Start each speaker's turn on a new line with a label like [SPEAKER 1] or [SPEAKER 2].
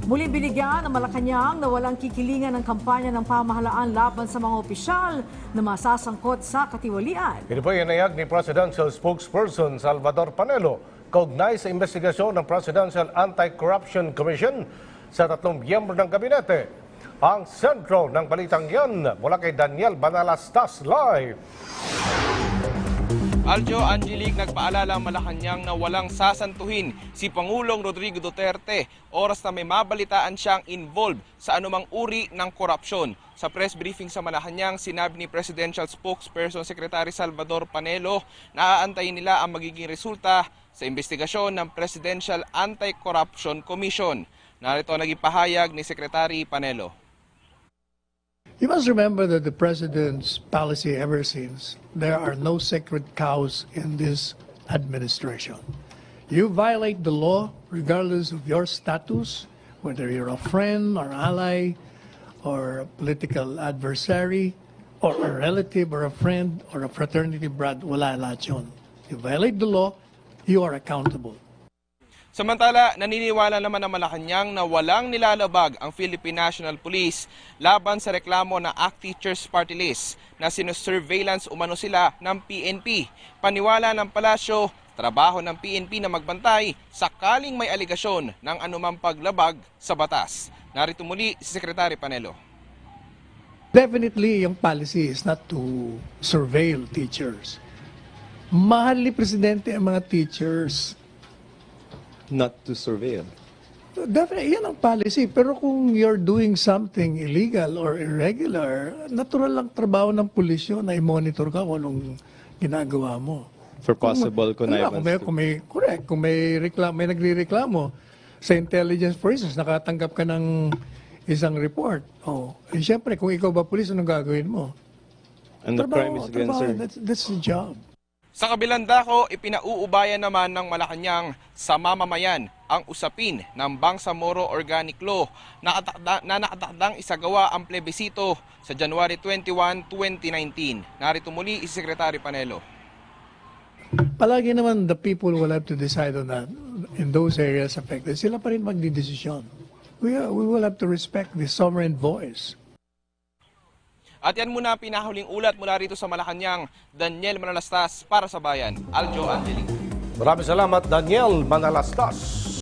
[SPEAKER 1] Muling binigyan ng Malacanang na walang kikilingan ng kampanya ng pamahalaan laban sa mga opisyal na masasangkot sa katiwalian.
[SPEAKER 2] Ito po inayag ni Presidential Spokesperson Salvador Panelo kaugnay sa investigasyon ng Presidential Anti-Corruption Commission sa 3 miyembro ng gabinete. Ang sentro ng balitang yan mula kay Daniel Banalastas live.
[SPEAKER 3] Aljo Angelique, nagpaalala ang Malacanang na walang sasantuhin si Pangulong Rodrigo Duterte oras na may mabalitaan siyang involved sa anumang uri ng korupsyon. Sa press briefing sa Malacanang, sinabi ni Presidential Spokesperson Secretary Salvador Panelo na aantayin nila ang magiging resulta sa investigasyon ng Presidential Anti-Corruption Commission. Narito ang naging pahayag ni Secretary Panelo.
[SPEAKER 4] You must remember that the President's policy ever since, there are no sacred cows in this administration. You violate the law regardless of your status, whether you're a friend or ally or a political adversary or a relative or a friend or a fraternity brad, wala lahat yun. You violate the law, you are accountable.
[SPEAKER 3] Samantala, naniniwala naman ang Malacanang na walang nilalabag ang Philippine National Police laban sa reklamo ng ACT Teachers Party List na sinusurveillance umano sila ng PNP. Paniwala ng palasyo, trabaho ng PNP na magbantay sakaling may aligasyon ng anumang paglabag sa batas. Narito muli si Secretary Panelo.
[SPEAKER 4] Definitely, yung policy is not to surveil teachers. Mahal ni Presidente ang mga teachers.
[SPEAKER 5] Not to surveil.
[SPEAKER 4] Definitely, yan ang policy. Pero kung you're doing something illegal or irregular, natural lang trabaho ng pulis yun na i-monitor ka kung anong ginagawa mo.
[SPEAKER 5] For possible connivance.
[SPEAKER 4] Kung may nagre-reklamo sa intelligence, for instance, nakatanggap ka ng isang report. Siyempre, kung ikaw ba pulis, anong gagawin mo?
[SPEAKER 5] And the crime is against her.
[SPEAKER 4] That's the job.
[SPEAKER 3] Sa kabilang dako, ipinauubayan naman ng Malacanang sa mamamayan ang usapin ng Bangsamoro Organic Law na nakatakdang isagawa ang plebisito sa January 21, 2019. Narito muli si Secretary Panelo.
[SPEAKER 4] Palagi naman the people will have to decide on that in those areas affected. Sila pa rin magdidesisyon. We will have to respect the sovereign voice.
[SPEAKER 3] At yan muna pinahuling ulat mula rito sa Malacanang. Daniel Manalastas para sa Bayan. Aljo Angelique.
[SPEAKER 2] Maraming salamat Daniel Banalastas.